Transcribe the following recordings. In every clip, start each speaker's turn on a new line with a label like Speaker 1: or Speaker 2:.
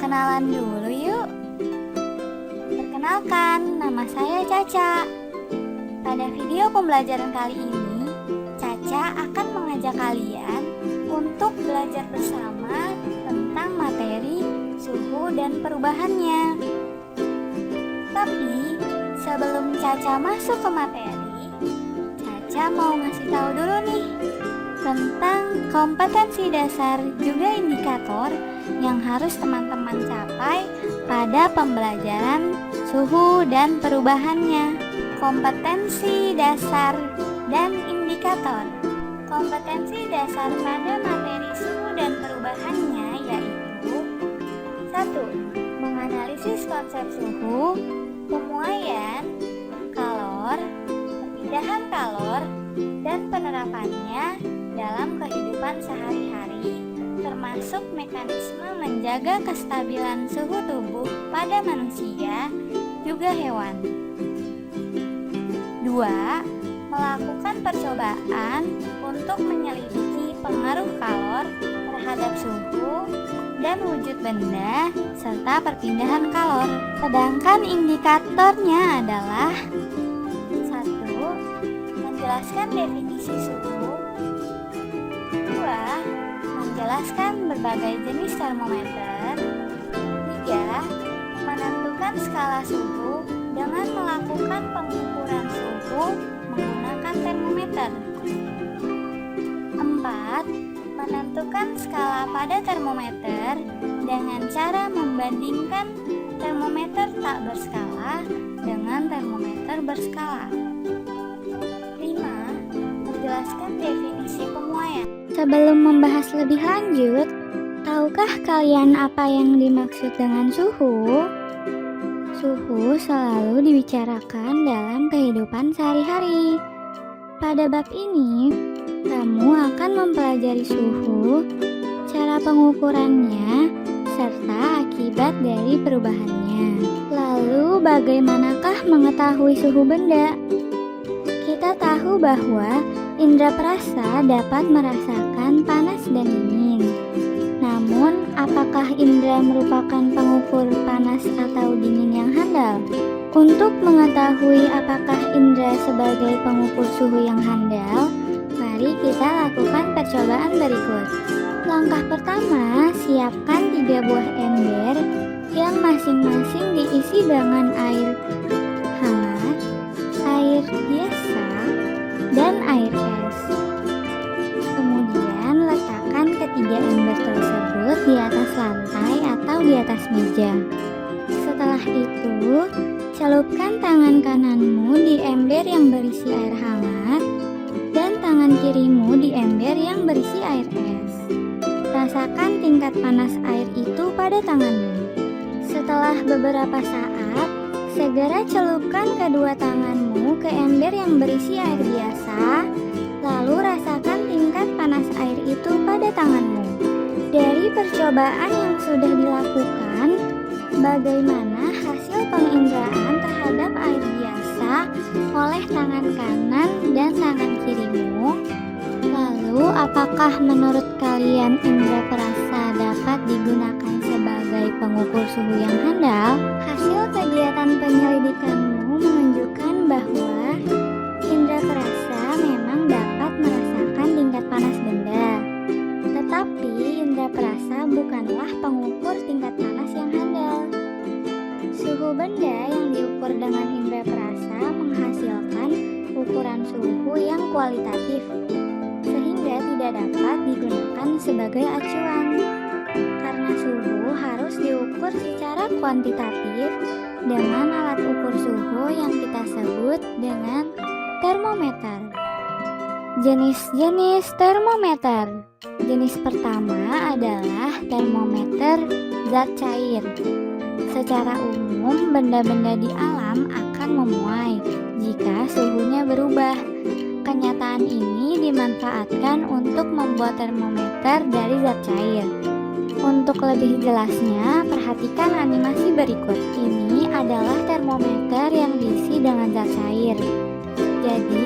Speaker 1: kenalan dulu yuk. Perkenalkan, nama saya Caca. Pada video pembelajaran kali ini, Caca akan mengajak kalian untuk belajar bersama tentang materi suhu dan perubahannya. Tapi sebelum Caca masuk ke materi, Caca mau ngasih tahu dulu nih tentang kompetensi dasar juga indikator yang harus teman-teman capai pada pembelajaran suhu dan perubahannya. Kompetensi dasar dan indikator. Kompetensi dasar pada materi suhu dan perubahannya yaitu 1. Menganalisis konsep suhu, pemuaian, kalor, perpindahan kalor, dan penerapannya dalam kehidupan sehari-hari, termasuk mekanisme menjaga kestabilan suhu tubuh pada manusia juga hewan. 2. Melakukan percobaan untuk menyelidiki pengaruh kalor terhadap suhu dan wujud benda serta perpindahan kalor. Sedangkan indikatornya adalah 1. Menjelaskan definisi suhu. 2. Menjelaskan berbagai jenis termometer. 3. Menentukan skala suhu dengan melakukan pengukuran suhu menggunakan termometer. 4. Menentukan skala pada termometer dengan cara membandingkan termometer tak berskala dengan termometer berskala. 5. Menjelaskan definisi pemuaian. Sebelum membahas lebih lanjut, tahukah kalian apa yang dimaksud dengan suhu? Suhu selalu dibicarakan dalam kehidupan sehari-hari. Pada bab ini, kamu akan mempelajari suhu, cara pengukurannya, serta akibat dari perubahannya. Lalu, bagaimanakah mengetahui suhu benda? Kita tahu bahwa indera perasa dapat merasakan panas dan dingin. Namun, apakah indera merupakan pengukur panas atau dingin yang handal? Untuk mengetahui apakah indera sebagai pengukur suhu yang handal, mari kita lakukan percobaan berikut. Langkah pertama, siapkan 3 buah ember yang masing-masing diisi dengan air hangat, air biasa, dan air es. Kemudian letakkan ketiga ember tersebut di atas lantai atau di atas meja. Setelah itu, celupkan tangan kananmu di ember yang berisi air hangat dan tangan kirimu di ember yang berisi air es. Rasakan tingkat panas air itu pada tanganmu. Setelah beberapa saat, segera celupkan kedua tanganmu ke ember yang berisi air biasa, lalu rasakan tingkat panas air itu pada tanganmu. Dari percobaan yang sudah dilakukan, bagaimana hasil penginderaan terhadap air biasa oleh tangan kanan dan tangan kirimu? Lalu, apakah menurut kalian indera perasa dapat digunakan sebagai pengukur suhu yang handal? Hasil kegiatan penyelidikanmu menunjukkan bahwa indera perasa memang dapat merasakan tingkat panas benda. Tetapi indera perasa bukanlah pengukur tingkat panas yang handal. Suhu benda yang diukur dengan indera perasa menghasilkan ukuran suhu yang kualitatif, sehingga tidak dapat digunakan sebagai acuan. Karena suhu harus diukur secara kuantitatif dengan alat ukur suhu yang kita sebut dengan termometer. Jenis-jenis termometer. Jenis pertama adalah termometer zat cair. Secara umum, benda-benda di alam akan memuai jika suhunya berubah. Kenyataan ini dimanfaatkan untuk membuat termometer dari zat cair. Untuk lebih jelasnya, perhatikan animasi berikut. Ini adalah termometer yang diisi dengan zat cair. Jadi,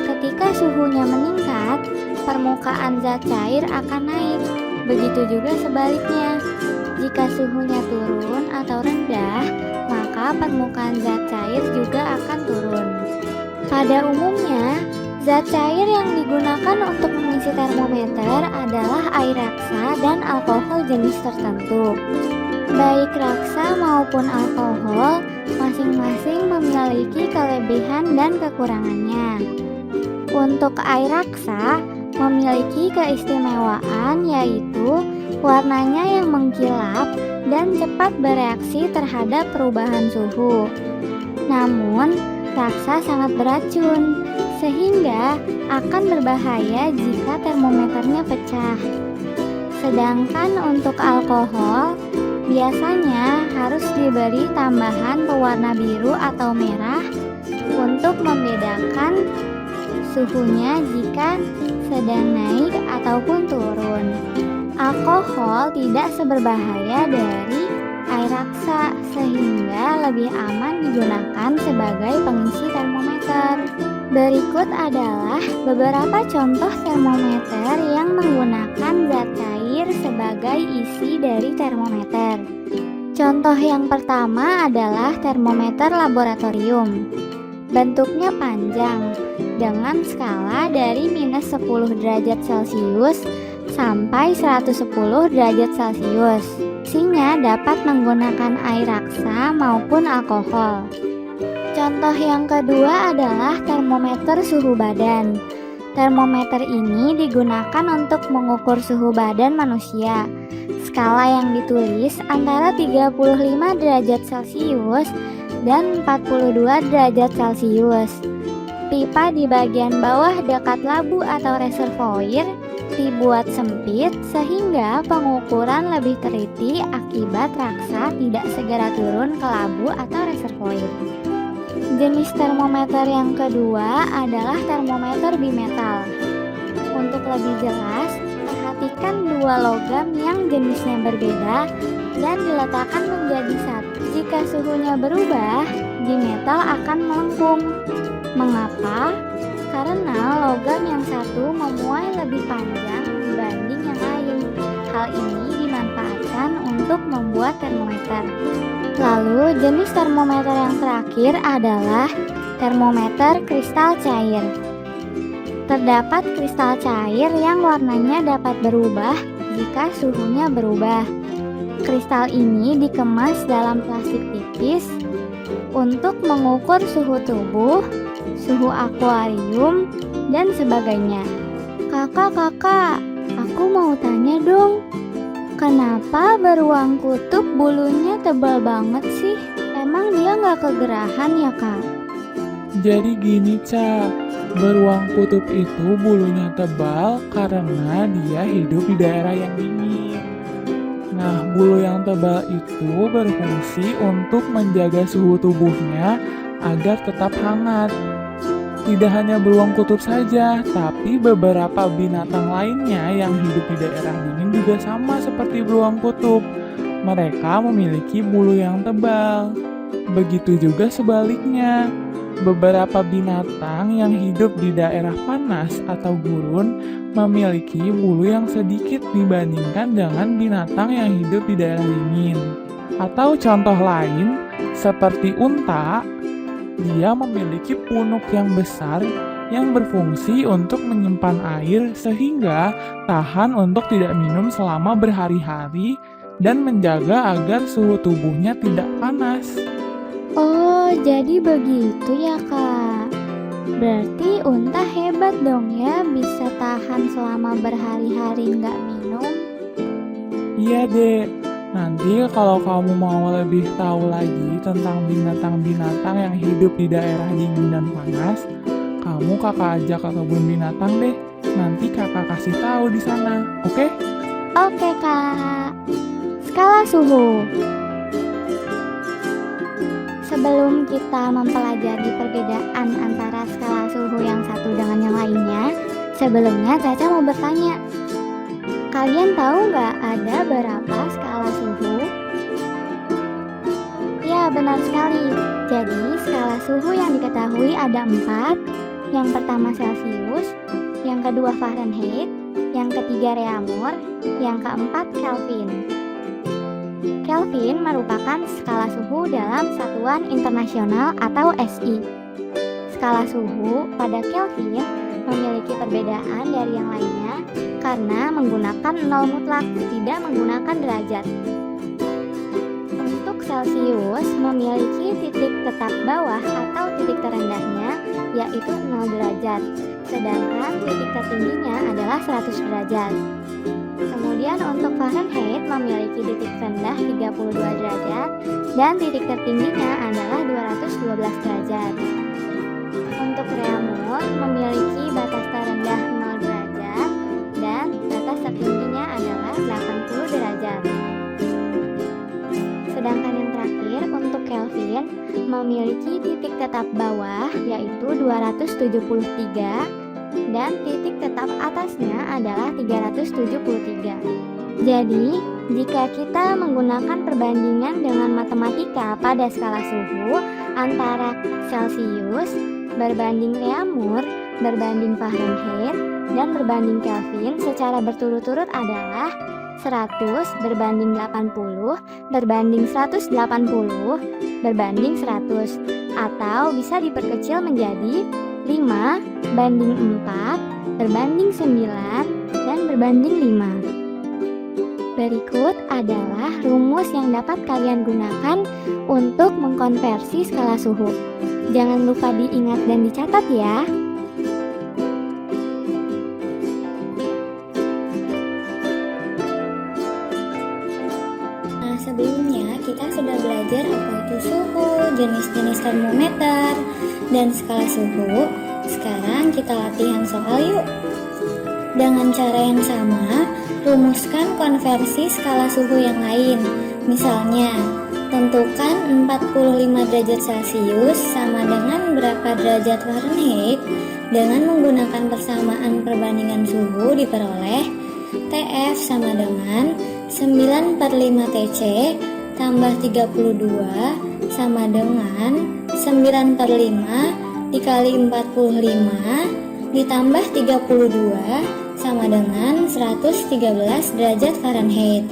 Speaker 1: ketika suhunya meningkat, permukaan zat cair akan naik. Begitu juga sebaliknya. Jika suhunya turun atau rendah, maka permukaan zat cair juga akan turun. Pada umumnya, zat cair yang digunakan untuk mengisi termometer adalah air raksa dan alkohol jenis tertentu. Baik raksa maupun alkohol, masing-masing memiliki kelebihan dan kekurangannya. Untuk air raksa, memiliki keistimewaan yaitu warnanya yang mengkilap dan cepat bereaksi terhadap perubahan suhu. Namun, raksa sangat beracun, sehingga akan berbahaya jika termometernya pecah. Sedangkan untuk alkohol, biasanya harus diberi tambahan pewarna biru atau merah untuk membedakan suhunya jika sedang naik ataupun turun. Alkohol tidak seberbahaya dari air raksa sehingga lebih aman digunakan sebagai pengisi termometer. Berikut adalah beberapa contoh termometer yang menggunakan zat cair sebagai isi dari termometer. Contoh yang pertama adalah termometer laboratorium. Bentuknya panjang dengan skala dari -10 derajat Celcius sampai 110 derajat Celcius. Isinya dapat menggunakan air raksa maupun alkohol. Contoh yang kedua adalah termometer suhu badan. Termometer ini digunakan untuk mengukur suhu badan manusia. Skala yang ditulis antara 35 derajat Celcius dan 42 derajat Celcius. Pipa di bagian bawah dekat labu atau reservoir dibuat sempit sehingga pengukuran lebih teliti akibat raksa tidak segera turun ke labu atau reservoir. Jenis termometer yang kedua adalah termometer bimetal. Untuk lebih jelas, perhatikan dua logam yang jenisnya berbeda dan diletakkan menjadi satu. Jika suhunya berubah, bimetal akan melengkung. Mengapa? Karena logam yang satu memuai lebih panjang dibanding yang lain. Hal ini dimanfaatkan untuk membuat termometer. Lalu jenis termometer yang terakhir adalah termometer kristal cair. Terdapat kristal cair yang warnanya dapat berubah jika suhunya berubah. Kristal ini dikemas dalam plastik tipis untuk mengukur suhu tubuh, suhu akuarium, dan sebagainya. Kakak, aku mau tanya dong, kenapa beruang kutub bulunya tebal banget sih? Emang dia nggak kegerahan ya, Kak?
Speaker 2: Jadi gini, Ca, beruang kutub itu bulunya tebal karena dia hidup di daerah yang dingin. Nah, bulu yang tebal itu berfungsi untuk menjaga suhu tubuhnya agar tetap hangat. Tidak hanya beruang kutub saja, tapi beberapa binatang lainnya yang hidup di daerah dingin juga sama seperti beruang kutub. Mereka memiliki bulu yang tebal. Begitu juga sebaliknya. Beberapa binatang yang hidup di daerah panas atau gurun memiliki bulu yang sedikit dibandingkan dengan binatang yang hidup di daerah dingin. Atau contoh lain, seperti unta, dia memiliki punuk yang besar yang berfungsi untuk menyimpan air sehingga tahan untuk tidak minum selama berhari-hari dan menjaga agar suhu tubuhnya tidak panas.
Speaker 1: Oh, jadi begitu ya, Kak. Berarti unta hebat dong ya, bisa tahan selama berhari-hari nggak minum.
Speaker 2: Iya, Dek. Nanti kalau kamu mau lebih tahu lagi tentang binatang-binatang yang hidup di daerah dingin dan panas, kamu kakak ajak ke kebun binatang deh. Nanti kakak kasih tahu di sana, oke?
Speaker 1: Oke, Kak. Skala suhu. Sebelum kita mempelajari perbedaan antara skala suhu yang satu dengan yang lainnya, sebelumnya Caca mau bertanya, kalian tahu nggak ada berapa skala suhu? Ya, benar sekali. Jadi, skala suhu yang diketahui ada 4. Yang pertama Celcius, yang kedua Fahrenheit, yang ketiga Reaumur, yang keempat Kelvin. Kelvin merupakan skala suhu dalam Satuan Internasional atau SI. Skala suhu pada Kelvin memiliki perbedaan dari yang lainnya karena menggunakan nol mutlak, tidak menggunakan derajat. Untuk Celcius memiliki titik tetap bawah atau titik terendahnya yaitu 0 derajat, sedangkan titik tertingginya adalah 100 derajat. Kemudian untuk Fahrenheit memiliki titik rendah 32 derajat dan titik tertingginya adalah 212 derajat. Untuk Reaumur memiliki batas terendah 0 derajat dan batas tertingginya adalah 80 derajat. Sedangkan yang terakhir untuk Kelvin memiliki titik tetap bawah yaitu 273 dan titik tetap atasnya adalah 373. Jadi, jika kita menggunakan perbandingan dengan matematika pada skala suhu antara Celcius berbanding Reaumur berbanding Fahrenheit dan berbanding Kelvin secara berturut-turut adalah 100 berbanding 80 berbanding 180 berbanding 100, atau bisa diperkecil menjadi 5 banding 4 berbanding 9 dan berbanding 5. Berikut adalah rumus yang dapat kalian gunakan untuk mengkonversi skala suhu. Jangan lupa diingat dan dicatat ya. Sebelumnya kita sudah belajar apa itu suhu, jenis-jenis termometer, dan skala suhu. Sekarang kita latihan soal yuk. Dengan cara yang sama, rumuskan konversi skala suhu yang lain. Misalnya, tentukan 45 derajat Celcius sama dengan berapa derajat Fahrenheit. Dengan menggunakan persamaan perbandingan suhu diperoleh TF sama dengan 9/5 TC tambah 32 sama dengan 9/5 dikali 45 ditambah 32 sama dengan 113 derajat Fahrenheit.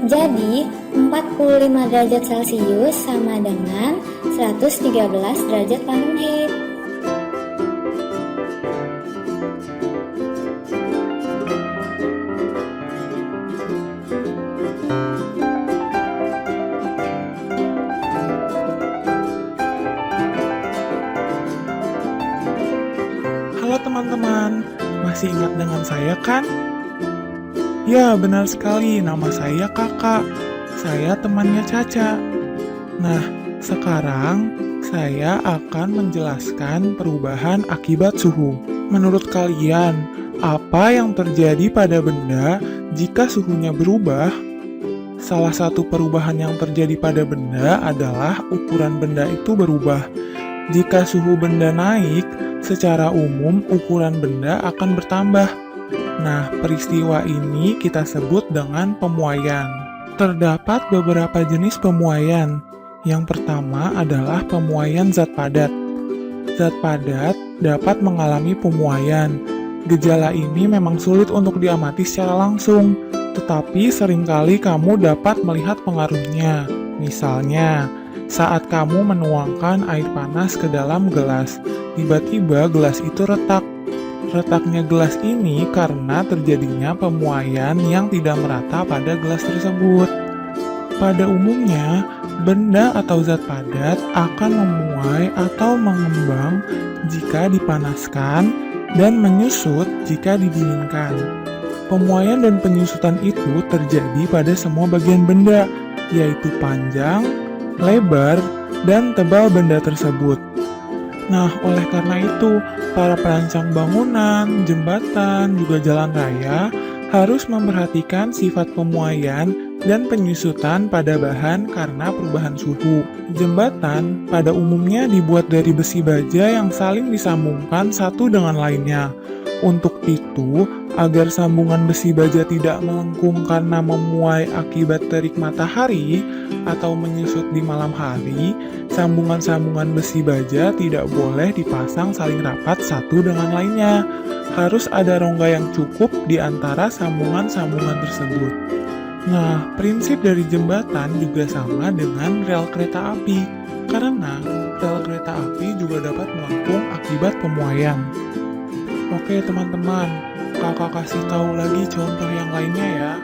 Speaker 1: Jadi 45 derajat Celcius sama dengan 113 derajat Fahrenheit.
Speaker 2: Halo teman-teman, masih ingat dengan saya kan? Ya, benar sekali, nama saya Kakak. Saya temannya Caca. Nah, sekarang saya akan menjelaskan perubahan akibat suhu. Menurut kalian, apa yang terjadi pada benda jika suhunya berubah? Salah satu perubahan yang terjadi pada benda adalah ukuran benda itu berubah. Jika suhu benda naik, secara umum ukuran benda akan bertambah. Nah, peristiwa ini kita sebut dengan pemuaian. Terdapat beberapa jenis pemuaian. Yang pertama adalah pemuaian zat padat. Zat padat dapat mengalami pemuaian. Gejala ini memang sulit untuk diamati secara langsung, tetapi seringkali kamu dapat melihat pengaruhnya. Misalnya, saat kamu menuangkan air panas ke dalam gelas, tiba-tiba gelas itu retak. Retaknya gelas ini karena terjadinya pemuaian yang tidak merata pada gelas tersebut. Pada umumnya, benda atau zat padat akan memuai atau mengembang jika dipanaskan dan menyusut jika didinginkan. Pemuaian dan penyusutan itu terjadi pada semua bagian benda, yaitu panjang, lebar, dan tebal benda tersebut. Nah, oleh karena itu, para perancang bangunan, jembatan, juga jalan raya harus memperhatikan sifat pemuaian dan penyusutan pada bahan karena perubahan suhu. Jembatan pada umumnya dibuat dari besi baja yang saling disambungkan satu dengan lainnya. Untuk itu, agar sambungan besi baja tidak melengkung karena memuai akibat terik matahari atau menyusut di malam hari, sambungan-sambungan besi baja tidak boleh dipasang saling rapat satu dengan lainnya. Harus ada rongga yang cukup di antara sambungan-sambungan tersebut. Nah, prinsip dari jembatan juga sama dengan rel kereta api, karena rel kereta api juga dapat melengkung akibat pemuaian. Oke teman-teman, kakak kasih tahu lagi contoh yang lainnya ya.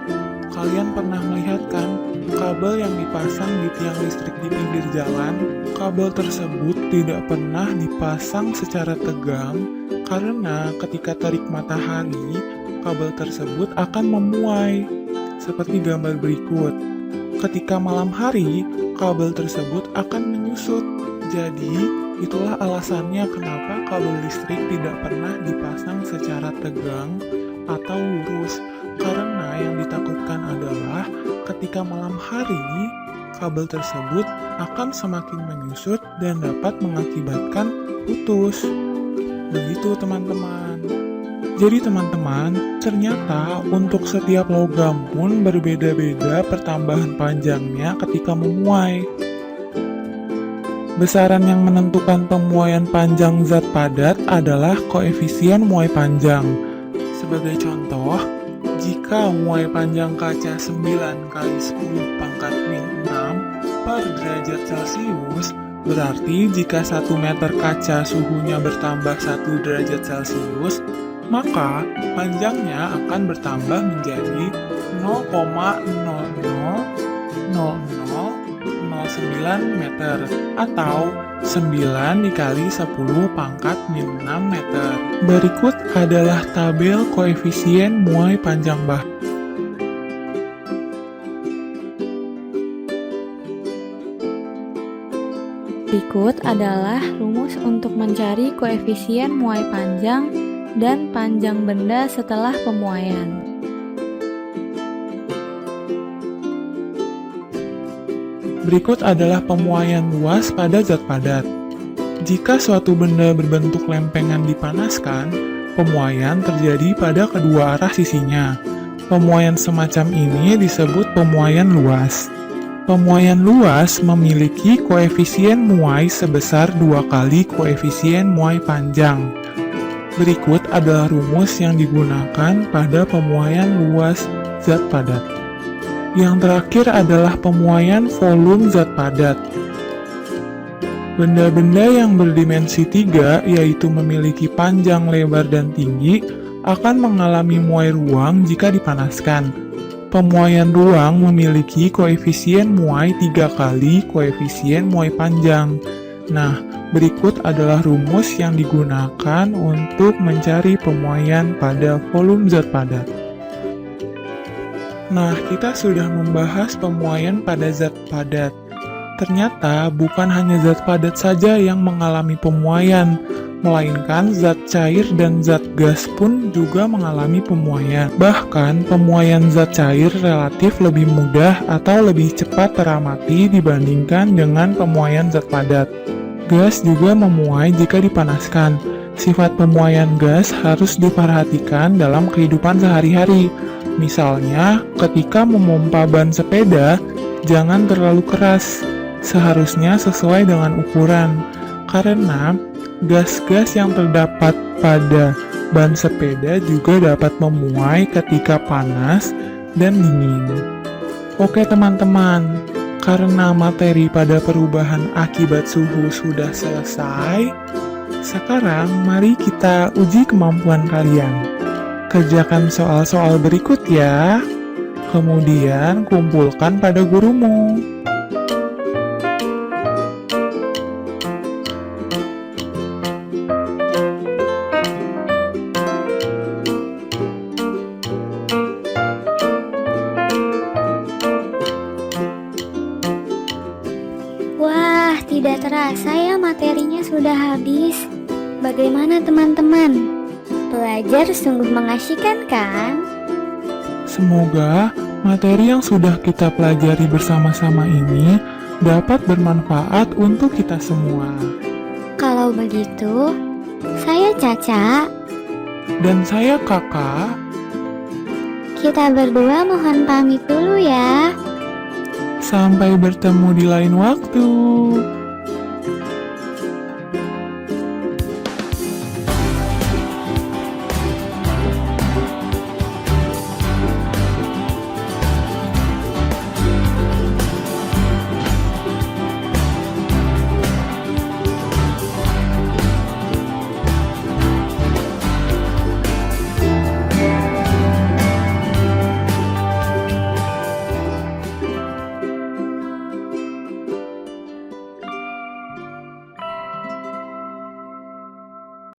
Speaker 2: Kalian pernah melihat kan kabel yang dipasang di tiang listrik di pinggir jalan? Kabel tersebut tidak pernah dipasang secara tegang karena ketika terik matahari, kabel tersebut akan memuai. Seperti gambar berikut. Ketika malam hari, kabel tersebut akan menyusut. Jadi, itulah alasannya kenapa kabel listrik tidak pernah dipasang secara tegang atau lurus. Karena yang ditakutkan adalah ketika malam hari, kabel tersebut akan semakin menyusut dan dapat mengakibatkan putus. Begitu teman-teman. Jadi teman-teman, ternyata untuk setiap logam pun berbeda-beda pertambahan panjangnya ketika memuai. Besaran yang menentukan pemuaian panjang zat padat adalah koefisien muai panjang. Sebagai contoh, jika muai panjang kaca 9 kali 10 pangkat min 6 per derajat Celcius, berarti jika 1 meter kaca suhunya bertambah 1 derajat Celcius, maka panjangnya akan bertambah menjadi 0,000009 meter atau 9 dikali 10 pangkat min 6 meter. Berikut adalah tabel koefisien muai panjang bah.
Speaker 3: Berikut adalah rumus untuk mencari koefisien muai panjang dan panjang benda setelah pemuaian.
Speaker 2: Berikut adalah pemuaian luas pada zat padat. Jika suatu benda berbentuk lempengan dipanaskan, pemuaian terjadi pada kedua arah sisinya. Pemuaian semacam ini disebut pemuaian luas. Pemuaian luas memiliki koefisien muai sebesar 2 kali koefisien muai panjang. Berikut adalah rumus yang digunakan pada pemuaian luas zat padat. Yang terakhir adalah pemuaian volume zat padat. Benda-benda yang berdimensi 3, yaitu memiliki panjang, lebar, dan tinggi, akan mengalami muai ruang jika dipanaskan. Pemuaian ruang memiliki koefisien muai 3 kali koefisien muai panjang. Nah, berikut adalah rumus yang digunakan untuk mencari pemuaian pada volume zat padat. Nah, kita sudah membahas pemuaian pada zat padat. Ternyata bukan hanya zat padat saja yang mengalami pemuaian, melainkan zat cair dan zat gas pun juga mengalami pemuaian. Bahkan, pemuaian zat cair relatif lebih mudah atau lebih cepat teramati dibandingkan dengan pemuaian zat padat. Gas juga memuai jika dipanaskan. Sifat pemuaian gas harus diperhatikan dalam kehidupan sehari-hari. Misalnya, ketika memompa ban sepeda, jangan terlalu keras. Seharusnya sesuai dengan ukuran. Karena gas-gas yang terdapat pada ban sepeda juga dapat memuai ketika panas dan dingin. Oke teman-teman, karena materi pada perubahan akibat suhu sudah selesai, sekarang mari kita uji kemampuan kalian. Kerjakan soal-soal berikut ya, kemudian kumpulkan pada gurumu.
Speaker 1: Wah, tidak terasa ya materinya sudah habis. Bagaimana teman-teman? Belajar sungguh mengasyikan kan?
Speaker 2: Semoga materi yang sudah kita pelajari bersama-sama ini dapat bermanfaat untuk kita semua.
Speaker 1: Kalau begitu, saya Caca.
Speaker 2: Dan saya Kakak.
Speaker 1: Kita berdua mohon pamit dulu ya.
Speaker 2: Sampai bertemu di lain waktu.